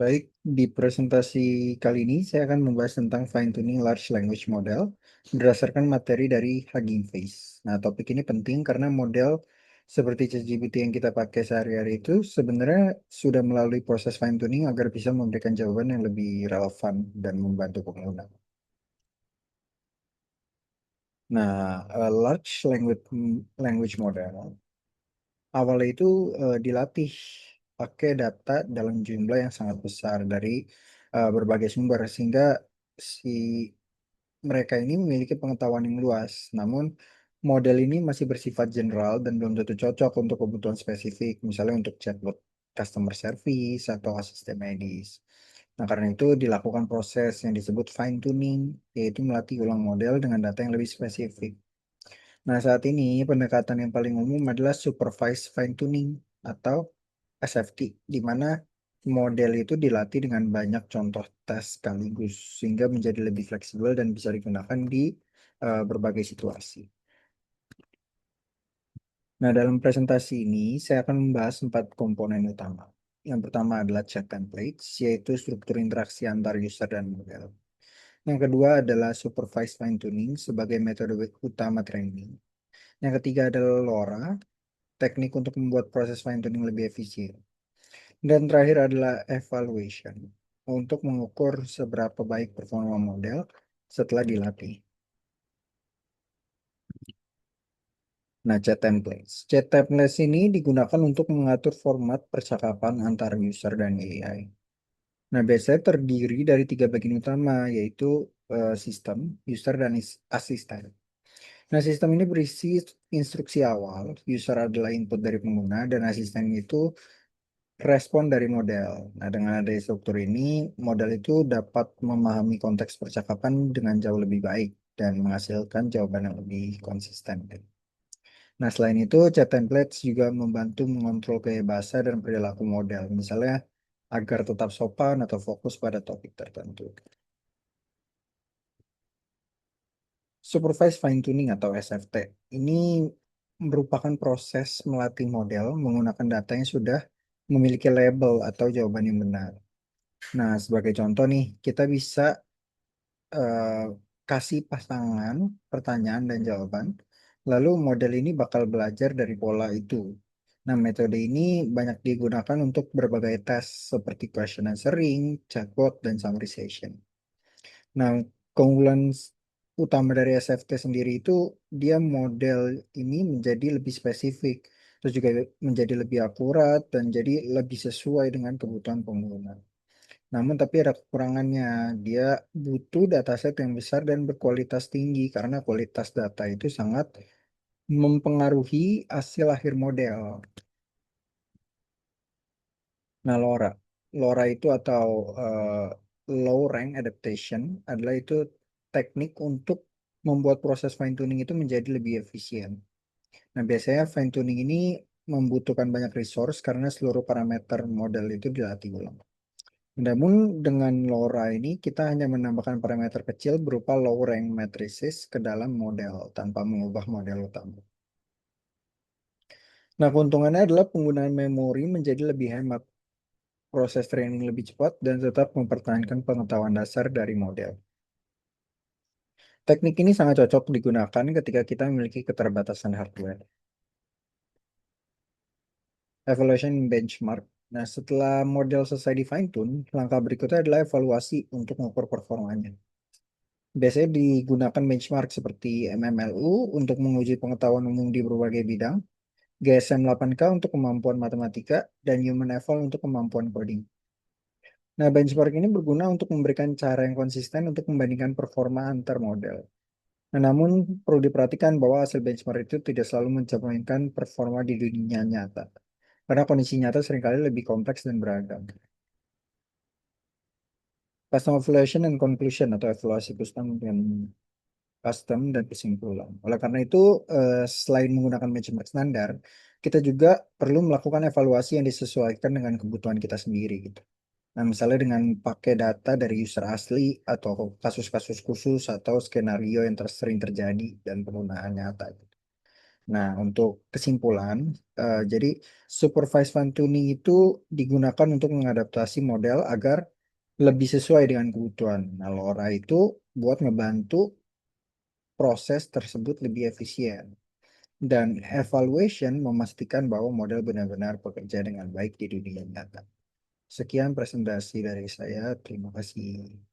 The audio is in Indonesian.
Baik, di presentasi kali ini saya akan membahas tentang fine-tuning large language model berdasarkan materi dari Hugging Face. Nah, topik ini penting karena model seperti ChatGPT yang kita pakai sehari-hari itu sebenarnya sudah melalui proses fine-tuning agar bisa memberikan jawaban yang lebih relevan dan membantu pengguna. Nah, large language model awalnya itu dilatih pakai data dalam jumlah yang sangat besar dari berbagai sumber sehingga si mereka ini memiliki pengetahuan yang luas. Namun model ini masih bersifat general dan belum tentu cocok untuk kebutuhan spesifik, misalnya untuk chatbot customer service atau asisten medis. Nah, karena itu dilakukan proses yang disebut fine tuning, yaitu melatih ulang model dengan data yang lebih spesifik. Nah, saat ini pendekatan yang paling umum adalah supervised fine tuning atau SFT, di mana model itu dilatih dengan banyak contoh tes sekaligus sehingga menjadi lebih fleksibel dan bisa digunakan di berbagai situasi. Nah, dalam presentasi ini saya akan membahas 4 komponen utama. Yang pertama adalah chat templates, yaitu struktur interaksi antar user dan model. Yang kedua adalah supervised fine tuning sebagai metode utama training. Yang ketiga adalah LoRa, teknik untuk membuat proses fine tuning lebih efisien. Dan terakhir adalah evaluation untuk mengukur seberapa baik performa model setelah dilatih. Nah, chat templates. Chat templates ini digunakan untuk mengatur format percakapan antar user dan AI. Nah, biasanya terdiri dari 3 bagian utama, yaitu sistem, user, dan asisten. Nah, sistem ini berisi instruksi awal, user adalah input dari pengguna, dan asisten itu respon dari model. Nah, dengan adanya struktur ini, model itu dapat memahami konteks percakapan dengan jauh lebih baik dan menghasilkan jawaban yang lebih konsisten. Nah, selain itu, chat templates juga membantu mengontrol gaya bahasa dan perilaku model, misalnya agar tetap sopan atau fokus pada topik tertentu. Supervised fine tuning atau SFT ini merupakan proses melatih model menggunakan data yang sudah memiliki label atau jawaban yang benar. Nah, sebagai contoh nih, kita bisa eh, kasih pasangan pertanyaan dan jawaban, lalu model ini bakal belajar dari pola itu. Nah, metode ini banyak digunakan untuk berbagai tes seperti question answering, chatbot, dan summarization. Nah, keunggulan utama dari SFT sendiri itu dia model ini menjadi lebih spesifik, terus juga menjadi lebih akurat dan jadi lebih sesuai dengan kebutuhan pengguna. Namun tapi ada kekurangannya. Dia butuh dataset yang besar dan berkualitas tinggi karena kualitas data itu sangat mempengaruhi hasil akhir model. Nah, LoRa. LoRa itu atau low rank adaptation adalah itu teknik untuk membuat proses fine tuning itu menjadi lebih efisien. Nah, biasanya fine tuning ini membutuhkan banyak resource karena seluruh parameter model itu dilatih ulang. Namun dengan LoRa ini kita hanya menambahkan parameter kecil berupa low rank matrices ke dalam model tanpa mengubah model utama. Nah, keuntungannya adalah penggunaan memori menjadi lebih hemat, proses training lebih cepat, dan tetap mempertahankan pengetahuan dasar dari model. Teknik ini sangat cocok digunakan ketika kita memiliki keterbatasan hardware. Evaluation benchmark. Nah, setelah model selesai di fine-tune, langkah berikutnya adalah evaluasi untuk mengukur performanya. Biasanya digunakan benchmark seperti MMLU untuk menguji pengetahuan umum di berbagai bidang, GSM 8K untuk kemampuan matematika, dan Human Eval untuk kemampuan coding. Nah, benchmark ini berguna untuk memberikan cara yang konsisten untuk membandingkan performa antar model. Nah, namun perlu diperhatikan bahwa hasil benchmark itu tidak selalu mencerminkan performa di dunia nyata, karena kondisi nyata seringkali lebih kompleks dan beragam. Custom evaluation and conclusion atau evaluasi custom dan kesimpulan. Oleh karena itu, selain menggunakan benchmark standar, kita juga perlu melakukan evaluasi yang disesuaikan dengan kebutuhan kita sendiri gitu. Nah, misalnya dengan pakai data dari user asli atau kasus-kasus khusus atau skenario yang sering terjadi dan penggunaan nyata, gitu. Nah, untuk kesimpulan, jadi supervised fine tuning itu digunakan untuk mengadaptasi model agar lebih sesuai dengan kebutuhan. Nah, LoRa itu buat ngebantu proses tersebut lebih efisien. Dan evaluation memastikan bahwa model benar-benar bekerja dengan baik di dunia nyata. Sekian presentasi dari saya. Terima kasih.